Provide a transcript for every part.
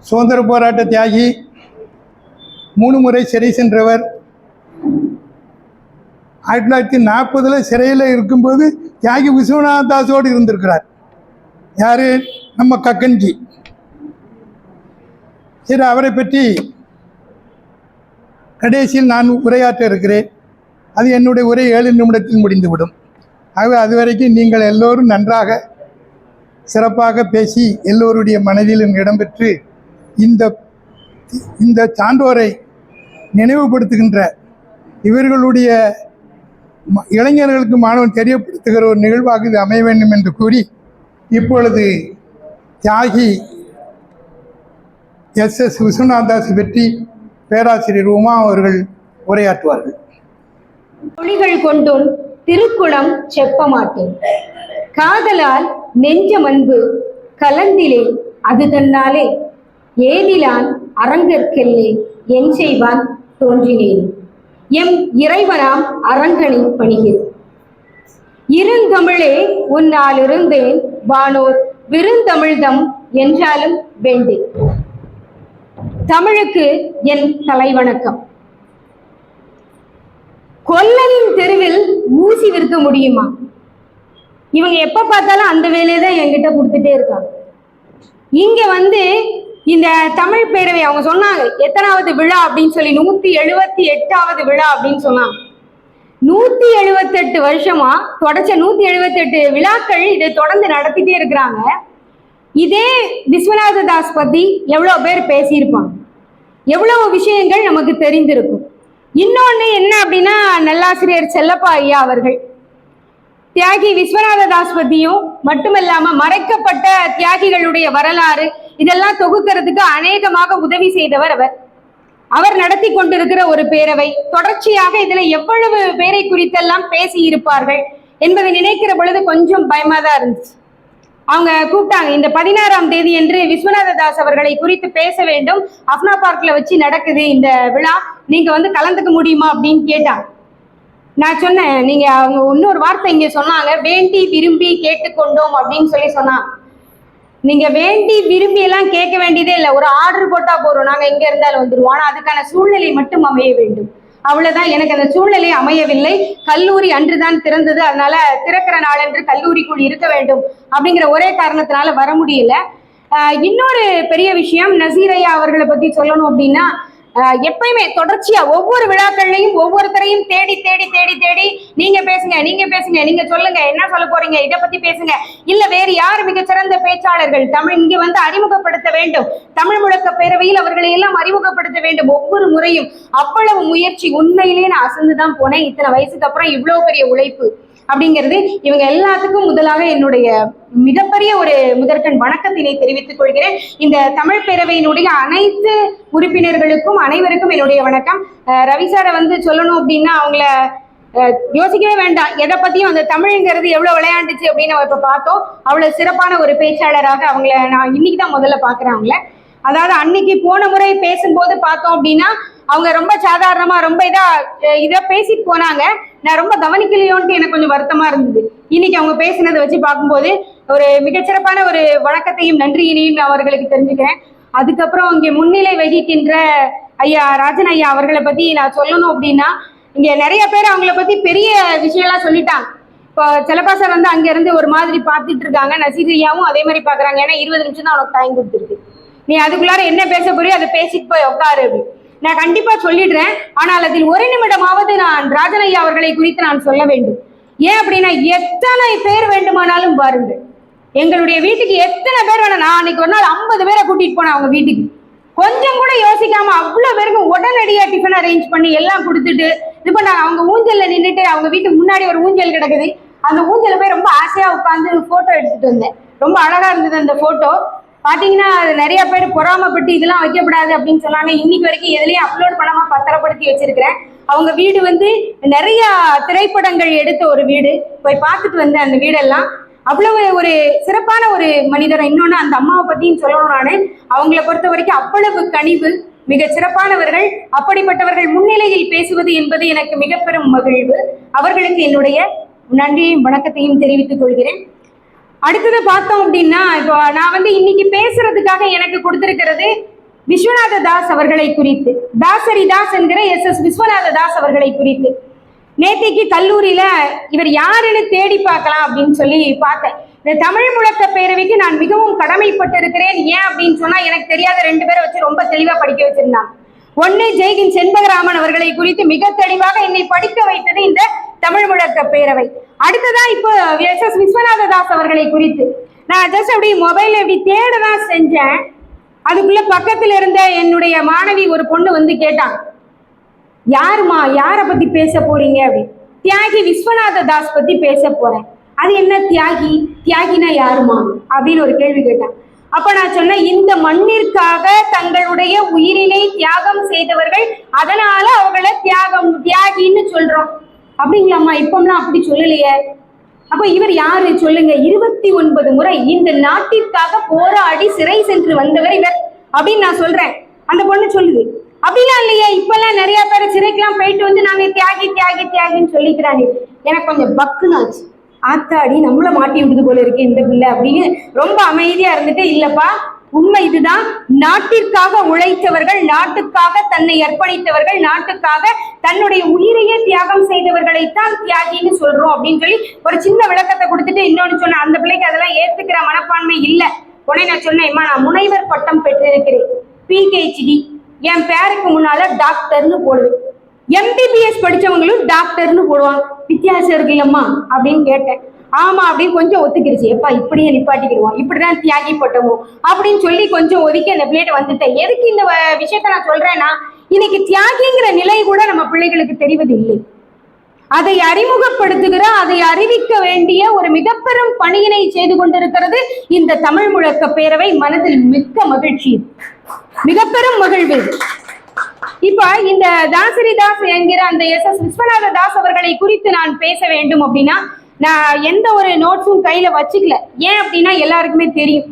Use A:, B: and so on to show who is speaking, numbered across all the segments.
A: சுதந்திர போராட்ட தியாகி, 3 முறை சிறை சென்றவர். 1940 சிறையில் இருக்கும்போது தியாகி விஸ்வநாத தாஸோடு இருந்திருக்கிறார். யார்? நம்ம கக்கன்ஜி. சரி, அவரை பற்றி கடைசியில் நான் உரையாற்ற இருக்கிறேன். அது என்னுடைய உரை 7 நிமிடத்தில் முடிந்துவிடும். ஆகவே அதுவரைக்கும் நீங்கள் எல்லோரும் நன்றாக சிறப்பாக பேசி எல்லோருடைய மனதிலும் இடம்பெற்று இந்த சான்றோரை நினைவுபடுத்துகின்ற இவர்களுடைய இளைஞர்களுக்கு மாணவன் தெரியப்படுத்துகிற ஒரு நிகழ்வாக இது அமைய வேண்டும் என்று கூறி இப்பொழுது தியாகி SS விஸ்வநாத தாஸ் பற்றி பேராசிரியர் உமா அவர்கள் உரையாற்றுவார்கள்.
B: மொழிகள் கொண்டோன் திருக்குளம் செப்ப மாட்டேன், காதலால் நெஞ்சம் அன்பு கலந்திலே அது தன்னாலே, ஏதிலான் அரங்கற்கெல்லே என் செய்வான் தோன்றினேன், எம் இறைவனாம் அரங்கனை பணிகிறேன். இருந்தமிழே உன்னால் இருந்தேன், வானோர் விருந்தமிழ்தம் என்றாலும் வேண்டேன். தமிழுக்கு என் தலைவணக்கம். கொல்லனின் தெருவில் ஊசி விற்க முடியுமா? இவங்க எப்ப பார்த்தாலும் அந்த வேலையை தான் என்கிட்ட கொடுத்துட்டே இருக்காங்க. இங்க இந்த தமிழ் பேரவை அவங்க சொன்னாங்க எத்தனாவது விழா அப்படின்னு சொல்லி, 178வது விழா அப்படின்னு சொன்னாங்க. 178 வருஷமா தொடர்ச்ச 178 விழாக்கள் இதை தொடர்ந்து நடத்திட்டே இருக்கிறாங்க. இதே விஸ்வநாத தாஸ் பத்தி எவ்வளவு பேர் பேசியிருப்பாங்க, எவ்வளவு விஷயங்கள் நமக்கு தெரிந்திருக்கும். இன்னொன்னு என்ன அப்படின்னா, நல்லாசிரியர் செல்லப்பா ஐயா அவர்கள் தியாகி விஸ்வநாத தாஸ் பத்தியும் மட்டுமல்லாம மறைக்கப்பட்ட தியாகிகளுடைய வரலாறு இதெல்லாம் தொகுக்கிறதுக்கு அநேகமாக உதவி செய்தவர் அவர் நடத்தி கொண்டிருக்கிற ஒரு பேரவை. தொடர்ச்சியாக இதுல எவ்வளவு பேரை குறித்தெல்லாம் பேசி இருப்பார்கள் என்பதை நினைக்கிற பொழுது கொஞ்சம் பயமா தான் இருந்துச்சு. அவங்க கூப்பிட்டாங்க, இந்த 16ஆம் தேதி என்று விஸ்வநாத தாஸ் அவர்களை குறித்து பேச வேண்டும், அப்னா பார்க்ல வச்சு நடக்குது இந்த விழா, நீங்க கலந்துக்க முடியுமா அப்படின்னு கேட்டாங்க. நான் சொன்னேன், நீங்க அவங்க இன்னொரு வார்த்தை இங்க சொன்னாங்க, வேண்டி விரும்பி கேட்டுக்கொண்டோம் அப்படின்னு சொன்னாங்க. நீங்க வேண்டி விரும்பி எல்லாம் கேட்க வேண்டியதே இல்லை, ஒரு ஆர்டர் போட்டா போறோம், நாங்க எங்க இருந்தாலும் வந்துருவோம். ஆனா அதுக்கான சூழ்நிலை மட்டும் அமைய வேண்டும், அவ்வளவுதான். எனக்கு அந்த சூழ்நிலை அமையவில்லை. கல்லூரி அன்றுதான் திறந்தது, அதனால திறக்கிற நாளன்று கல்லூரிக்குள் இருக்க வேண்டும் அப்படிங்கிற ஒரே காரணத்தினால வர முடியல. இன்னொரு பெரிய விஷயம், நசீர் ஐயா அவர்களை பத்தி சொல்லணும் அப்படின்னா, எப்பயுமே தொடர்ச்சியா ஒவ்வொரு விழாக்கள்லையும் ஒவ்வொருத்தரையும் தேடி தேடி தேடி தேடி நீங்க பேசுங்க, நீங்க பேசுங்க, நீங்க சொல்லுங்க, என்ன சொல்ல போறீங்க, இதை பத்தி பேசுங்க, இல்ல வேறு யார் மிகச்சிறந்த பேச்சாளர்கள் தமிழ் இங்க அறிமுகப்படுத்த வேண்டும், தமிழ் முழக்க பேரவையில் அவர்களை எல்லாம் அறிமுகப்படுத்த வேண்டும். ஒவ்வொரு முறையும் அவ்வளவு முயற்சி, உண்மையிலேயே நான் அசந்துதான் போனேன். இத்தனை வயசுக்கு அப்புறம் இவ்வளவு பெரிய உழைப்பு அப்படிங்கிறது இவங்க எல்லாத்துக்கும் முதலாக என்னுடைய மிகப்பெரிய ஒரு முதற்கண் வணக்கத்தினை தெரிவித்துக் கொள்கிறேன். இந்த தமிழ் பேரவையினுடைய அனைத்து உறுப்பினர்களுக்கும் அனைவருக்கும் என்னுடைய வணக்கம். ரவி சாரை சொல்லணும் அப்படின்னா அவங்கள யோசிக்கவே வேண்டாம், எதை பத்தியும் அந்த தமிழ்ங்கிறது எவ்வளவு விளையாண்டுச்சு அப்படின்னு நம்ம இப்ப பார்த்தோம். அவ்வளவு சிறப்பான ஒரு பேச்சாளராக அவங்கள நான் இன்னைக்கு தான் முதல்ல பாக்குறேன் அவங்கள. அதாவது அன்னைக்கு போன முறை பேசும்போது பார்த்தோம் அப்படின்னா அவங்க ரொம்ப சாதாரணமா ரொம்ப இதை பேசிட்டு போனாங்க. நான் ரொம்ப கவனிக்கலையோன்ட்டு எனக்கு கொஞ்சம் வருத்தமா இருந்தது. இன்னைக்கு அவங்க பேசினதை வச்சு பார்க்கும்போது ஒரு மிகச்சிறப்பான ஒரு வணக்கத்தையும் நன்றியினையும் அவர்களுக்கு தெரிஞ்சுக்கிறேன். அதுக்கப்புறம் இங்கே முன்னிலை வகிக்கின்ற ஐயா ராஜன் ஐயா அவர்களை பத்தி நான் சொல்லணும் அப்படின்னா, இங்க நிறைய பேர் அவங்கள பத்தி பெரிய விஷயம்லாம் சொல்லிட்டாங்க. இப்போ செல்லப்பா சார் அங்க இருந்து ஒரு மாதிரி பார்த்துட்டு இருக்காங்க, நசீர் ஐயாவும் அதே மாதிரி பாக்குறாங்க. ஏன்னா 20 நிமிஷம் தான் உனக்கு டைம் கொடுத்துருக்கு, நீ அதுக்குள்ளார என்ன பேச போறியோ அதை பேசிட்டு போய் உட்காரு அப்படின்னு நான் கண்டிப்பா சொல்லிடுறேன். ஆனால் அதில் 1 நிமிடமாவது நான் ராஜன் ஐயா அவர்களை குறித்து நான் சொல்ல வேண்டும். ஏன் அப்படின்னா, எத்தனை பேர் வேண்டுமானாலும் பாருங்கள், எங்களுடைய வீட்டுக்கு எத்தனை பேர் வேணும். நான் அன்னைக்கு ஒரு நாள் 50 பேரை கூட்டிட்டு போனேன் அவங்க வீட்டுக்கு. கொஞ்சம் கூட யோசிக்காம அவ்வளவு பேருக்கும் உடனடியா டிஃபன் அரேஞ்ச் பண்ணி எல்லாம் கொடுத்துட்டு இது பண்ணாங்க. அவங்க ஊஞ்சல்ல நின்றுட்டு, அவங்க வீட்டுக்கு முன்னாடி ஒரு ஊஞ்சல் கிடக்குது, அந்த ஊஞ்சல போய் ரொம்ப ஆசையா உட்காந்து போட்டோ எடுத்துட்டு வந்தேன். ரொம்ப அழகா இருந்தது அந்த போட்டோ. பாத்தீங்கன்னா அது நிறைய பேர் பொறாமப்பட்டு இதெல்லாம் வைக்கப்படாது அப்படின்னு சொன்னாங்க. இன்னைக்கு வரைக்கும் எதுலயும் அப்லோட் பண்ணாம பத்திரப்படுத்தி வச்சிருக்கிறேன். அவங்க வீடு நிறைய திரைப்படங்கள் எடுத்த ஒரு வீடு. போய் பார்த்துட்டு வந்தேன் அந்த வீடெல்லாம். அவ்வளவு ஒரு சிறப்பான ஒரு மனிதர். இன்னொன்னு அந்த அம்மாவை பத்தியும் சொல்லணும். நானு அவங்கள பொறுத்த வரைக்கும் அவ்வளவு கனிவு, மிக சிறப்பானவர்கள். அப்படிப்பட்டவர்கள் முன்னிலையில் பேசுவது என்பது எனக்கு மிக பெரும் மகிழ்வு. அவர்களுக்கு என்னுடைய நன்றியையும் வணக்கத்தையும் தெரிவித்துக் கொள்கிறேன். அடுத்தது பார்த்தோம் அப்படின்னா, இப்போ நான் இன்னைக்கு பேசுறதுக்காக எனக்கு கொடுத்திருக்கிறது விஸ்வநாத தாஸ் அவர்களை குறித்து, தாசரி தாஸ் என்கிற எஸ் விஸ்வநாத தாஸ் அவர்களை குறித்து நேத்திக்கு கல்லூரியில இவர் யாருன்னு தேடி பார்க்கலாம் அப்படின்னு சொல்லி பார்த்தேன். இந்த தமிழ் முழக்க பேரவைக்கு நான் மிகவும் கடமைப்பட்டிருக்கிறேன். ஏன் அப்படின்னு சொன்னா, எனக்கு தெரியாத 2 பேரை வச்சு ரொம்ப தெளிவா படிக்க வச்சிருந்தாங்க. ஒன்னு ஜெய்கின் செண்பகராமன் அவர்களை குறித்து மிக தெளிவாக என்னை படிக்க வைத்தது இந்த தமிழ் முழக்க பேரவை. அடுத்ததா இப்போ எஸ் விஸ்வநாத தாஸ் அவர்களை குறித்து நான் ஜஸ்ட் அப்படி மொபைல்ல இப்படி தேடதான் செஞ்சேன். அதுக்குள்ள பக்கத்துல இருந்த என்னுடைய மாணவி ஒரு பொண்ணு வந்து கேட்டாங்க, யாருமா, யாரை பத்தி பேச போறீங்க அப்படின்னு. தியாகி விஸ்வநாத தாஸ் பத்தி பேச போறேன். அது என்ன தியாகி, தியாகினா யாருமா அப்படின்னு ஒரு கேள்வி கேட்டான். அப்ப நான் சொன்னேன், இந்த மண்ணிற்காக தங்களுடைய உயிரினை தியாகம் செய்தவர்கள், அதனால அவங்கள தியாகின்னு சொல்றோம். அப்படிங்களாம்மா, இப்பம்லாம் அப்படி சொல்லலையே. அப்ப இவர் யாரு சொல்லுங்க? 29 முறை இந்த நாட்டிற்காக போராடி சிறை சென்று வந்தவர் இவர் அப்படின்னு நான் சொல்றேன். அந்த பொண்ணு சொல்லுது, அப்படிலாம் இல்லையே, இப்பெல்லாம் நிறைய பேர் சிறைக்கெல்லாம் போயிட்டு வந்து நாங்க தியாகி தியாகி தியாகின்னு சொல்லிக்கிறாங்க. எனக்கு கொஞ்சம் பக்குன்னு ஆச்சு. ஆத்தாடி, நம்மள மாட்டி விடுது போல இருக்கு இந்த பிள்ளை அப்படின்னு ரொம்ப அமைதியா இருந்துட்டு, இல்லப்பா உண்மை இதுதான், நாட்டிற்காக உழைத்தவர்கள், நாட்டுக்காக தன்னை அர்ப்பணித்தவர்கள், நாட்டுக்காக தன்னுடைய உயிரையே தியாகம் செய்தவர்களைத்தான் தியாகின்னு சொல்றோம் அப்படின்னு சொல்லி ஒரு சின்ன விளக்கத்தை கொடுத்துட்டு இன்னொன்னு சொன்ன, அந்த பிள்ளைக்கு அதெல்லாம் ஏத்துக்கிற மனப்பான்மை இல்லை. உடனே நான் சொன்னேன், நான் முனைவர் பட்டம் பெற்றிருக்கிறேன், PhD, என் பேருக்கு முன்னால டாக்டர்னு போடுவேன், MBBS படிச்சவங்களும் டாக்டர்னு போடுவாங்க, வித்தியாசம் இருக்குல்லம்மா அப்படின்னு கேட்டேன். ஆமா அப்படின்னு கொஞ்சம் ஒத்துக்கிருச்சு. எப்பா இப்படியே நிப்பாட்டிக்கிடுவோம், இப்படிதான் தியாகி பட்டமும் அப்படின்னு சொல்லி கொஞ்சம் ஒதுக்கி அந்த பிளேட் வந்துட்டேன். எதுக்கு இந்த விஷயத்த நான் சொல்றேன்னா, இன்னைக்கு தியாகிங்கிற நிலை கூட நம்ம பிள்ளைகளுக்கு தெரிவது இல்லை. அதை அறிமுகப்படுத்துகிற, அதை அறிவிக்க வேண்டிய ஒரு மிக பெரும் பணியினை செய்து கொண்டிருக்கிறது இந்த தமிழ் முழக்க பேரவை. மனதில் மிக்க மகிழ்ச்சி, மிக பெரும் மகிழ்வு. இப்ப இந்த தாசரி தாஸ் என்கிற அந்த எஸ் விஸ்வநாத தாஸ் அவர்களை குறித்து நான் பேச வேண்டும் அப்படின்னா, நான் எந்த ஒரு நோட்ஸும் கையில வச்சுக்கல. ஏன் அப்படின்னா எல்லாருக்குமே தெரியும்.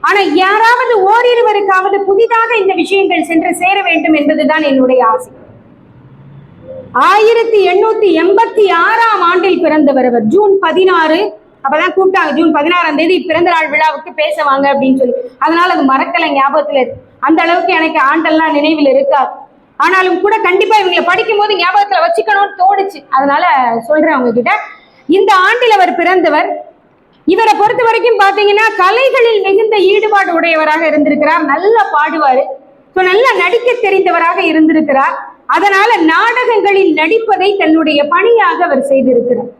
B: ஆனா யாராவது ஓரிருவருக்காவது புதிதாக இந்த விஷயங்கள் சென்று சேர வேண்டும் என்பதுதான் என்னுடைய ஆசை. 1886ஆம் ஆண்டில் பிறந்தவர் அவர். ஜூன் 16, அப்பதான் கூப்பிட்டாங்க, ஜூன் 16ஆம் தேதி பிறந்த நாள் விழாவுக்கு பேசுவாங்க அப்படின்னு சொல்லி. அதனால அது மறக்கல, ஞாபகத்துல இருக்கு. அந்த அளவுக்கு எனக்கு ஆண்டெல்லாம் நினைவில் இருக்காது. ஆனாலும் கூட கண்டிப்பா இவங்களை படிக்கும் போது ஞாபகத்துல வச்சுக்கணும்னு தோணுச்சு. அதனால சொல்றேன் அவங்க கிட்ட. இந்த ஆண்டில் அவர் பிறந்தவர். இவரை பொறுத்த வரைக்கும் பாத்தீங்கன்னா கலைகளில் மிகுந்த ஈடுபாடு உடையவராக இருந்திருக்கிறார். நல்லா பாடுவாரு, நல்லா நடிக்க தெரிந்தவராக இருந்திருக்கிறார். அதனால நாடகங்களில் நடிப்பதை தன்னுடைய பணியாக அவர் செய்திருக்கிறார்.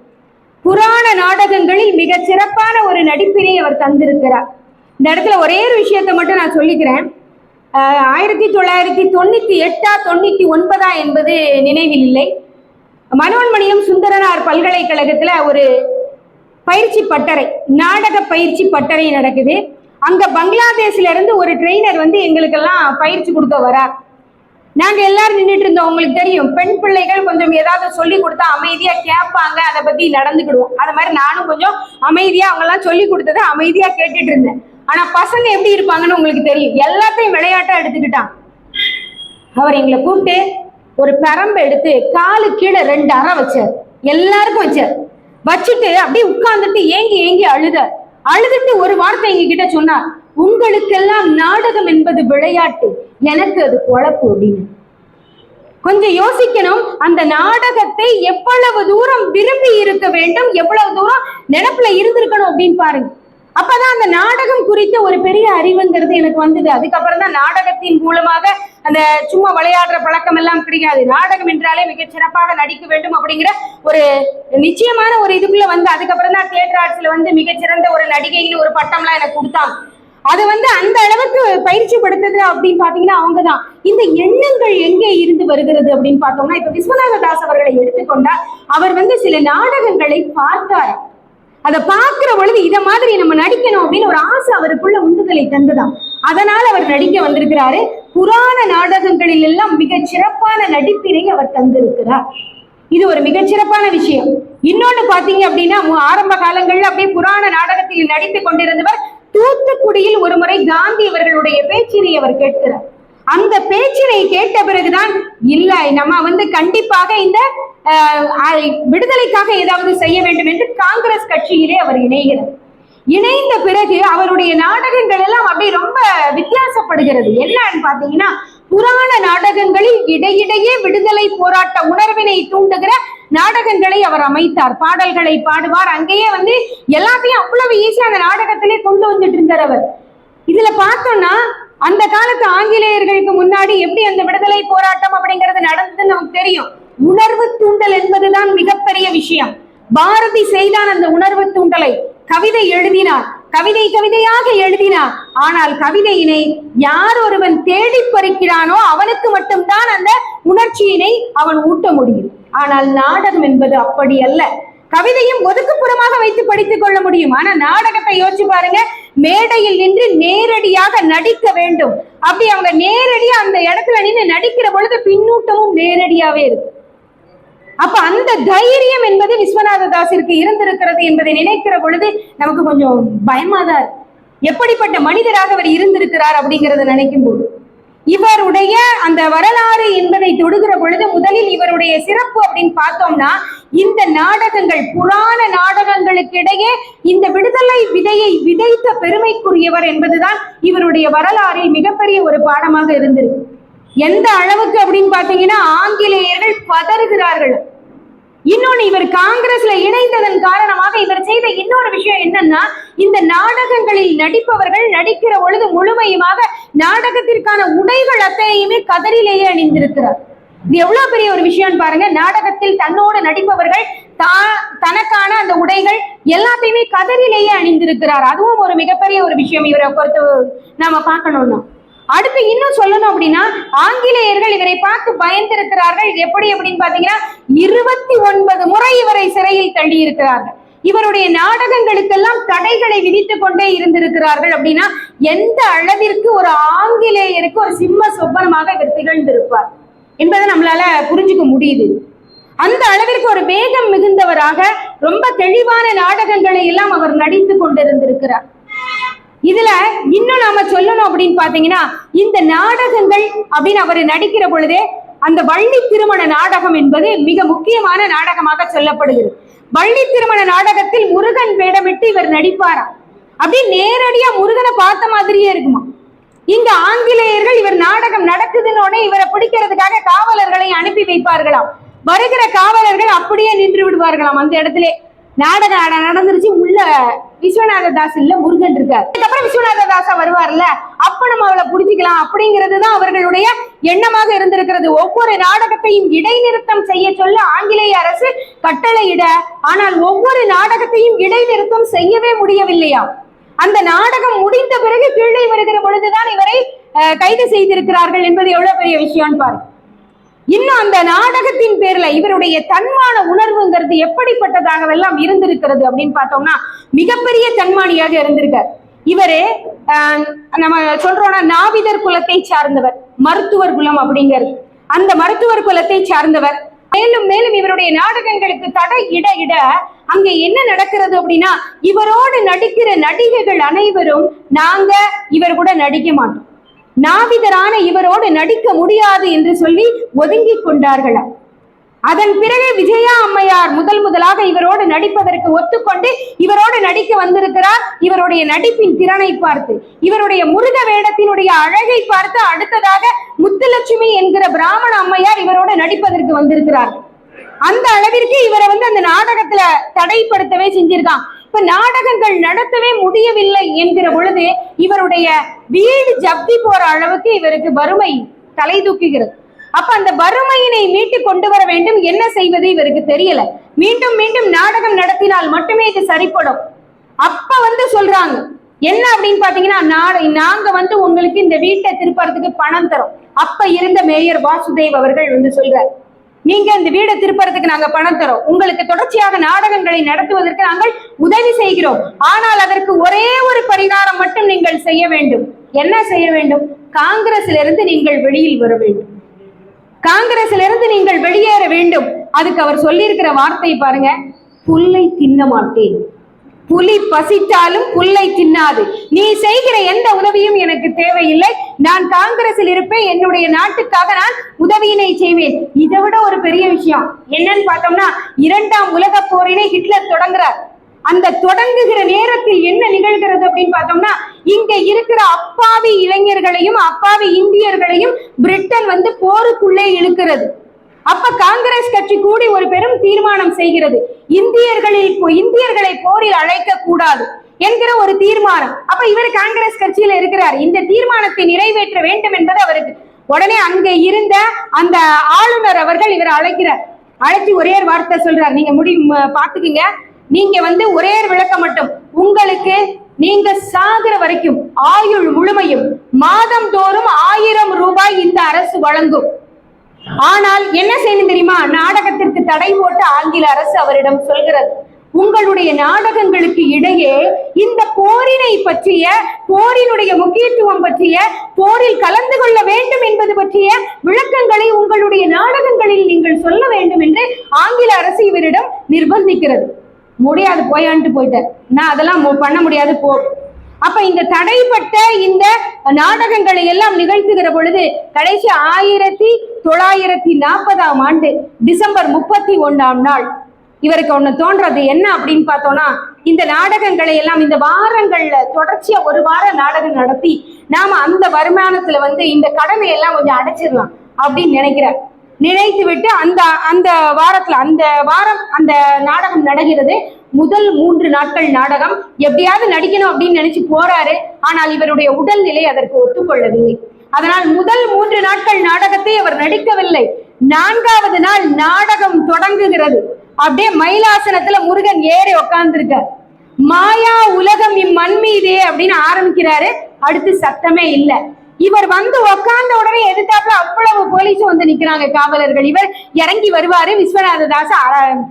B: புராண நாடகங்களில் மிக சிறப்பான ஒரு நடிப்பினை அவர் தந்திருக்கிறார். இந்த இடத்துல ஒரே ஒரு விஷயத்தை மட்டும் நான் சொல்லிக்கிறேன். 1998 99 என்பது நினைவில் இல்லை. மனோன்மணியம் சுந்தரனார் பல்கலைக்கழகத்துல ஒரு பயிற்சி பட்டறை, நாடக பயிற்சி பட்டறை நடக்குது. அங்க பங்களாதேஷ்ல இருந்து ஒரு ட்ரெயினர் வந்து எங்களுக்கெல்லாம் பயிற்சி கொடுக்க வரார். நாங்க எல்லாரும் நின்றுட்டு இருந்தோம். உங்களுக்கு தெரியும், பெண் பிள்ளைகள் கொஞ்சம் ஏதாவது சொல்லி கொடுத்தா அமைதியா கேட்பாங்க, அதை பத்தி நடந்துக்கிடுவோம். அது மாதிரி நானும் கொஞ்சம் அமைதியா அவங்க எல்லாம் சொல்லி கொடுத்ததை அமைதியா கேட்டுட்டு இருந்தேன். ஆனா பசங்க எப்படி இருப்பாங்கன்னு உங்களுக்கு தெரியும், எல்லாத்தையும் விளையாட்டா எடுத்துக்கிட்டான். அவர் எங்களை கூப்பிட்டு ஒரு பெரம்பு எடுத்து காலு கீழே 2 அறை வச்சார், எல்லாருக்கும் வச்சார். வச்சுட்டு அப்படியே உட்கார்ந்துட்டு ஏங்கி ஏங்கி அழுதுட்டு ஒரு வார்த்தை எங்க கிட்ட சொன்னார், உங்களுக்கெல்லாம் நாடகம் என்பது விளையாட்டு, எனக்கு அது பொழப்பு அப்படின்னு. கொஞ்சம் யோசிக்கணும், அந்த நாடகத்தை எவ்வளவு தூரம் விரும்பி இருக்க வேண்டும், எவ்வளவு தூரம் நினைப்புல இருந்திருக்கணும் அப்படின்னு பாருங்க. அப்பதான் அந்த நாடகம் குறித்த ஒரு பெரிய அறிவுங்கிறது எனக்கு வந்தது. அதுக்கப்புறம் தான் நாடகத்தின் மூலமாக அந்த சும்மா விளையாடுற பழக்கம் எல்லாம் கிடையாது. நாடகம் என்றாலே மிக சிறப்பாக நடிக்க வேண்டும் அப்படிங்கிற ஒரு நிச்சயமான ஒரு இதுக்குள்ள வந்து அதுக்கப்புறம் தான் தியேட்டர் ஆர்ட்ஸ்ல வந்து மிகச்சிறந்த ஒரு நடிகைன்னு ஒரு பட்டம்லாம் எனக்கு கொடுத்தாங்க. அது வந்து அந்த அளவுக்கு பயிற்சி படுத்துது அப்படின்னு பாத்தீங்கன்னா அவங்கதான். இந்த எண்ணங்கள் எங்கே இருந்து வருகிறது அப்படின்னு பார்த்தோம்னா, இப்ப விஸ்வநாத தாஸ் அவர்களை எடுத்துக்கொண்டா, அவர் வந்து சில நாடகங்களை பார்த்தார். அதை பார்க்கிற பொழுது இதை மாதிரி நம்ம நடிக்கணும் அப்படின்னு ஒரு ஆசை அவருக்குள்ள உந்துதலை தந்துதான். அதனால அவர் நடிக்க வந்திருக்கிறாரு. புராண நாடகங்களில் எல்லாம் மிக சிறப்பான நடிப்பினை அவர் தந்திருக்கிறார். இது ஒரு மிகச்சிறப்பான விஷயம். இன்னொன்னு பாத்தீங்க அப்படின்னா, ஆரம்ப காலங்கள்ல அப்படியே புராண நாடகத்தில் நடித்து கொண்டிருந்தவர் தூத்துக்குடியில் ஒரு முறை காந்தி அவர்களுடைய பேச்சினை அவர் கேட்கிறார். அந்த பேச்சினை கேட்ட பிறகுதான், இல்ல நம்ம வந்து கண்டிப்பாக இந்த விடுதலைக்காக ஏதாவது செய்ய வேண்டும் என்று காங்கிரஸ் கட்சியிலே அவர் இணைகிறார். இணைந்த பிறகு அவருடைய நாடகங்கள் எல்லாம் அப்படியே ரொம்ப வித்தியாசப்படுகிறது. என்னன்னு பாத்தீங்கன்னா, புராண நாடகங்களில் இடையிடையே விடுதலை போராட்ட உணர்வினை தூண்டுகிற நாடகங்களை அவர் அமைத்தார். பாடல்களை பாடுவார். அங்கேயே வந்து எல்லாத்தையும் அவ்வளவு ஈஸியா அந்த நாடகத்திலே கொண்டு வந்துட்டு இருந்தார் அவர். இதுல பார்த்தோம்னா, அந்த காலத்து ஆங்கிலேயர்களுக்கு முன்னாடி எப்படி அந்த விடுதலை போராட்டம் அப்படிங்கிறது நடந்ததுன்னு நமக்கு தெரியும். உணர்வு தூண்டல் என்பதுதான் மிகப்பெரிய விஷயம். பாரதி செய்தான் அந்த உணர்வு தூண்டலை. கவிதை எழுதினார், கவிதையாக எழுதினார். ஆனால் கவிதையினை யார் ஒருவன் தேடி பறிக்கிறானோ அவனுக்கு மட்டும்தான் அந்த உணர்ச்சியினை அவன் ஊட்ட முடியும். ஆனால் நாடகம் என்பது அப்படி அல்ல. கவிதையும் ஒதுக்குப்புறமாக வைத்து படித்துக் கொள்ள முடியும். ஆனா நாடகத்தை யோசிச்சு பாருங்க. மேடையில் நின்று நேரடியாக நடிக்க வேண்டும். அப்படி அவங்க நேரடியா அந்த இடத்துல நின்று நடிக்கிற பொழுது பின்னூட்டமும் நேரடியாவே இருக்கு. அப்ப அந்த தைரியம் என்பது விஸ்வநாத தாஸிற்கு இருந்திருக்கிறது என்பதை நினைக்கிற பொழுது நமக்கு கொஞ்சம் பயமாதான் இருக்கு. எப்படிப்பட்ட மனிதராக அவர் இருந்திருக்கிறார் அப்படிங்கறத நினைக்கும் போது, இவருடைய அந்த வரலாறு என்பதை தொடுகிற பொழுது முதலில் இவருடைய சிறப்பு அப்படின்னு பார்த்தோம்னா, இந்த நாடகங்கள் புராண நாடகங்களுக்கு இடையே இந்த விடுதலை விதையை விதைத்த பெருமைக்குரியவர் என்பதுதான் இவருடைய வரலாறில் மிகப்பெரிய ஒரு பாடமாக இருந்திருக்கு. எந்த அளவுக்கு அப்படின்னு பாத்தீங்கன்னா, ஆங்கிலேயர்கள் பதறுகிறார்கள். இன்னொன்னு, இவர் காங்கிரஸ்ல இணைந்ததன் காரணமாக இவர் செய்த இன்னொரு விஷயம் என்னன்னா, இந்த நாடகங்களில் நடிப்பவர்கள் நடிக்கிற பொழுது முழுமையுமாக நாடகத்திற்கான உடைகள் அத்தனையுமே கதரிலேயே அணிந்திருக்கிறார். இது எவ்வளவு பெரிய ஒரு விஷயம் பாருங்க. நாடகத்தில் தன்னோடு நடிப்பவர்கள் தனக்கான அந்த உடைகள் எல்லாத்தையுமே கதரிலேயே அணிந்திருக்கிறார். அதுவும் ஒரு மிகப்பெரிய ஒரு விஷயம் இவரை பொறுத்து நாம பார்க்கணும்னா. அடுத்து இன்னும் சொல்லணும் அப்படின்னா, ஆங்கிலேயர்கள் இவரை பார்த்து பயந்திருக்கிறார்கள். எப்படி அப்படின்னு பாத்தீங்கன்னா, 29 முறை இவரை சிறையில் தள்ளி இருக்கிறார்கள். இவருடைய நாடகங்களுக்கெல்லாம் தடைகளை விதித்துக் கொண்டே இருந்திருக்கிறார்கள். அப்படின்னா எந்த அளவிற்கு ஒரு ஆங்கிலேயருக்கு ஒரு சிம்ம சொப்பனமாக இவர் திகழ்ந்திருப்பார் என்பதை நம்மளால புரிஞ்சுக்க முடியுது. அந்த அளவிற்கு ஒரு வேகம் மிகுந்தவராக ரொம்ப தெளிவான நாடகங்களை எல்லாம் அவர் நடித்து கொண்டிருந்திருக்கிறார். இதுல இன்னும் நாம சொல்லணும் அப்படின்னு பாத்தீங்கன்னா, இந்த நாடகங்கள் அப்படின்னு அவர் நடிக்கிற பொழுதே அந்த வள்ளி திருமண நாடகம் என்பது மிக முக்கியமான நாடகமாக சொல்லப்படுகிறது. வள்ளி திருமண நாடகத்தில் முருகன் வேடமிட்டு இவர் நடிப்பாராம். அப்படி நேரடியா முருகனை பார்த்த மாதிரியே இருக்குமா. இங்க ஆங்கிலேயர்கள் இவர் நாடகம் நடக்குதுன்னு இவரை பிடிக்கிறதுக்காக காவலர்களை அனுப்பி வைப்பார்களாம். வருகிற காவலர்கள் அப்படியே நின்று விடுவார்களாம் அந்த இடத்துல. நாடகம் நடந்துருச்சு, உள்ள விஸ்வநாத தாஸ் இல்ல முருகன் இருக்கார். அதுக்கப்புறம் விஸ்வநாத தாஸா வருவார்ல, அப்ப நம்ம அவளை புடிச்சுக்கலாம் அப்படிங்கிறது தான் அவர்களுடைய எண்ணமாக இருந்திருக்கிறது. ஒவ்வொரு நாடகத்தையும் இடைநிறுத்தம் செய்ய சொல்ல ஆங்கிலேய அரசு கட்டளையிட, ஆனால் ஒவ்வொரு நாடகத்தையும் இடைநிறுத்தம் செய்யவே முடியவில்லையா. அந்த நாடகம் முடிந்த பிறகு கீழே வருகிற பொழுதுதான் இவரை கைது செய்திருக்கிறார்கள் என்பது எவ்வளவு பெரிய விஷயம்னு பாருங்க. இன்னும் அந்த நாடகத்தின் பேர்ல இவருடைய தன்மான உணர்வுங்கிறது எப்படிப்பட்டதாகவெல்லாம் இருந்திருக்கிறது அப்படின்னு பார்த்தோம்னா, மிகப்பெரிய தன்மானியாக இருந்திருக்கார். இவரு நம்ம சொல்றோம்னா நாவிதர் குலத்தை சார்ந்தவர், மருத்துவர் குலம் அப்படிங்கிறது. அந்த மருத்துவர் குலத்தை சார்ந்தவர். மேலும் மேலும் இவருடைய நாடகங்களுக்கு தடை இட இட அங்க என்ன நடக்கிறது அப்படின்னா, இவரோடு நடிக்கிற நடிகைகள் அனைவரும் நாங்க இவர் கூட நடிக்க மாட்டோம், நாவிதரான இவரோடு நடிக்க முடியாது என்று சொல்லி ஒதுங்கி கொண்டார்கள். அதன் பிறகு விஜயா அம்மையார் முதலாக இவரோடு நடிப்பதற்கு ஒத்துக்கொண்டு இவரோடு நடிக்க வந்திருக்கிறார். இவருடைய நடிப்பின் திறனை பார்த்து, இவருடைய முருக வேடத்தினுடைய அழகை பார்த்து அடுத்ததாக முத்துலட்சுமி என்கிற பிராமண அம்மையார் இவரோடு நடிப்பதற்கு வந்திருக்கிறார். அந்த அளவிற்கு இவரை அந்த நாடகத்துல தடைப்படுத்தவே செஞ்சிருக்கான். இப்ப நாடகங்கள் நடத்தவே முடியவில்லை என்கிற பொழுது இவருடைய வீடு ஜப்தி போற அளவுக்கு இவருக்கு வறுமை தலை தூக்குகிறது. அப்ப அந்த வறுமையினை மீட்டு கொண்டு வர வேண்டும். என்ன செய்வது இவருக்கு தெரியல. மீண்டும் மீண்டும் நாடகம் நடத்தினால் மட்டுமே இது சரிப்படும். அப்ப சொல்றாங்க என்ன அப்படின்னு பாத்தீங்கன்னா, நாங்க உங்களுக்கு இந்த வீட்டை திருப்பறதுக்கு பணம் தரோம். அப்ப இருந்த மேயர் வாசுதேவ் அவர்கள் சொல்றாரு, நீங்க இந்த வீடை திருப்பறதுக்கு நாங்க பணம் தரோம், உங்களுக்கு தொடர்ச்சியாக நாடகங்களை நடத்துவதற்கு நாங்கள் உதவி செய்கிறோம், ஆனால் அதற்கு ஒரே ஒரு பரிகாரம் மட்டும் நீங்கள் செய்ய வேண்டும். என்ன செய்ய வேண்டும்? காங்கிரஸ்ல இருந்து நீங்கள் வெளியில் வர வேண்டும், காங்கிரஸ்ல இருந்து நீங்கள் வெளியேற வேண்டும். அதுக்கு அவர் சொல்லி இருக்கிற வார்த்தை பாருங்க, புல்லை தின்ன மாட்டேன், புலி பசித்தாலும் புல்லை தின்னாது, நீ செய்கிற எந்த உதவியும் எனக்கு தேவையில்லை, நான் காங்கிரஸில் இருப்பேன், என்னுடைய நாட்டுக்காக நான் உதவியினை செய்வேன். இதை விட ஒரு பெரிய விஷயம் என்னன்னு பார்த்தோம்னா, 2ஆம் உலக போரினை ஹிட்லர் தொடங்குறார். அந்த தொடங்குகிற நேரத்தில் என்ன நிகழ்கிறது அப்படின்னு பார்த்தோம்னா, இங்க இருக்கிற அப்பாவி இளைஞர்களையும் அப்பாவி இந்தியர்களையும் பிரிட்டன் வந்து போருக்குள்ளே இழுக்கிறது. அப்ப காங்கிரஸ் கட்சி கூடி ஒரு பெரும் தீர்மானம் செய்கிறது, இந்தியர்களை போரில் அழைக்க கூடாது என்கிற ஒரு தீர்மானம். அப்ப இவர் காங்கிரஸ் கட்சியில இருக்கிறார். இந்த தீர்மானத்தை நிறைவேற்ற வேண்டும் என்பது அவருக்கு. உடனே அங்க இருந்த அந்த ஆளுநர் அவர்கள் இவரை அழைக்கிறார். அழைச்சி ஒரே வார்த்தை சொல்றார், நீங்க பாத்துக்குங்க, நீங்க வந்து ஒரே விளக்கம் மட்டும், உங்களுக்கு நீங்க சாகிற வரைக்கும் ஆயுள் முழுமையும் மாதம் தோறும் 1000 ரூபாய் இந்த அரசு வழங்கும். ஆனால் என்ன செய்யணும் தெரியுமா? நாடகத்திற்கு தடை போட்டு ஆங்கில அரசு அவரிடம் சொல்கிறது, உங்களுடைய நாடகங்களுக்கு இடையே இந்த போரினை பற்றிய, போரினுடைய முக்கியத்துவம் பற்றிய, போரில் கலந்து கொள்ள வேண்டும் என்பது பற்றிய விளக்கங்களை உங்களுடைய நாடகங்களில் நீங்கள் சொல்ல வேண்டும் என்று ஆங்கில அரசு இவரிடம் நிர்பந்திக்கிறது. முடியாது, போயான்ட்டு போயிட்டார். நான் அதெல்லாம் பண்ண முடியாது, போ. அப்ப இந்த தடைப்பட்ட இந்த நாடகங்களை எல்லாம் நிகழ்த்துகிற பொழுது கடைசி 1940ஆம் ஆண்டு டிசம்பர் 31ஆம் நாள் இவருக்கு ஒண்ணு தோன்றது என்ன அப்படின்னு பார்த்தோம்னா, இந்த நாடகங்களை எல்லாம் இந்த வாரங்கள்ல தொடர்ச்சியா ஒரு வார நாடகம் நடத்தி நாம அந்த வருமானத்துல வந்து இந்த கடனை எல்லாம் கொஞ்சம் அடைச்சிடலாம் அப்படின்னு நினைக்கிறார். நினைத்து விட்டு அந்த வாரம் அந்த நாடகம் நடக்கிறது. முதல் 3 நாட்கள் நாடகம் எப்படியாவது நடிக்கணும் அப்படின்னு நினைச்சு போறாரு. ஆனால் இவருடைய உடல்நிலை அதற்கு ஒத்துக்கொள்ளவில்லை. அதனால் முதல் 3 நாட்கள் நாடகத்தை அவர் நடிக்கவில்லை. 4வது நாள் நாடகம் தொடங்குகிறது. அப்படியே மயிலாசனத்துல முருகன் ஏறி உட்கார்ந்துருக்கார். மாயா உலகம் இம்மண் மீதே அப்படின்னு ஆரம்பிக்கிறாரு. அடுத்து சத்தமே இல்லை. இவர் வந்து உட்கார்ந்த உடனே எதிர்த்தாப்புல அவ்வளவு போலீஸும் வந்து நிக்கிறாங்க, காவலர்கள். இவர் இறங்கி வருவாரு, விஸ்வநாத தாச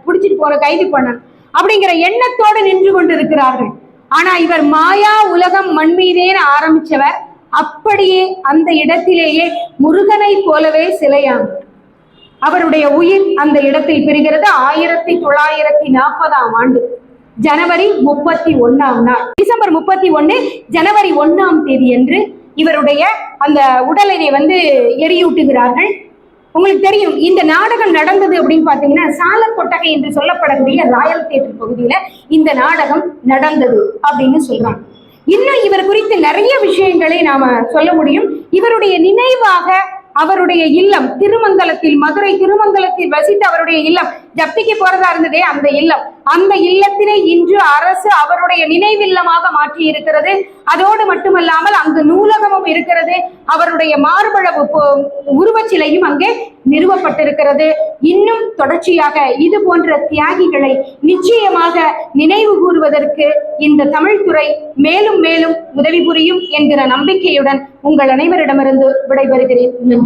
B: புடிச்சிட்டு போற, கைது பண்ண அப்படிங்கிற எண்ணத்தோடு நின்று கொண்டிருக்கிறார்கள். ஆனா இவர் மாயா உலகம் மண் மீதேன்னு ஆரம்பிச்சவர் அப்படியே அந்த இடத்திலேயே முருகனை போலவே சிலையாம். அவருடைய உயிர் அந்த இடத்தில் பிரிகிறது. 1940ஆம் ஆண்டு ஜனவரி 31ஆம் நாள், டிசம்பர் 31 ஜனவரி 1ஆம் தேதி என்று இவருடைய அந்த உடலினை வந்து எரியூட்டுகிறார்கள். உங்களுக்கு தெரியும், இந்த நாடகம் நடந்தது அப்படின்னு பாத்தீங்கன்னா சாலர் கொட்டகை என்று சொல்லப்படக்கூடிய ராயல் தியேட்டர் பகுதியில இந்த நாடகம் நடந்தது அப்படின்னு சொல்றாங்க. இன்னும் இவர் குறித்து நிறைய விஷயங்களை நாம சொல்ல முடியும். இவருடைய நினைவாக அவருடைய இல்லம் திருமங்கலத்தில், மதுரை திருமங்கலத்தில் வசித்த அவருடைய இல்லம், ஜப்திக்கு போறதா இருந்ததே அந்த இல்லம், அந்த இல்லத்தினை இன்று அரசு அவருடைய நினைவில்லமாக மாற்றி இருக்கிறது. அதோடு மட்டுமல்லாமல் அங்கு நூலகமும் இருக்கிறது. அவருடைய மார்பளவு உருவச்சிலையும் அங்கே நிறுவப்பட்டிருக்கிறது. இன்னும் தொடர்ச்சியாக இது போன்ற தியாகிகளை நிச்சயமாக நினைவு கூறுவதற்கு இந்த தமிழ்துறை மேலும் மேலும் உதவி புரியும் என்கிற நம்பிக்கையுடன் உங்கள் அனைவரிடமிருந்து விடைபெறுகிறேன். நன்றி.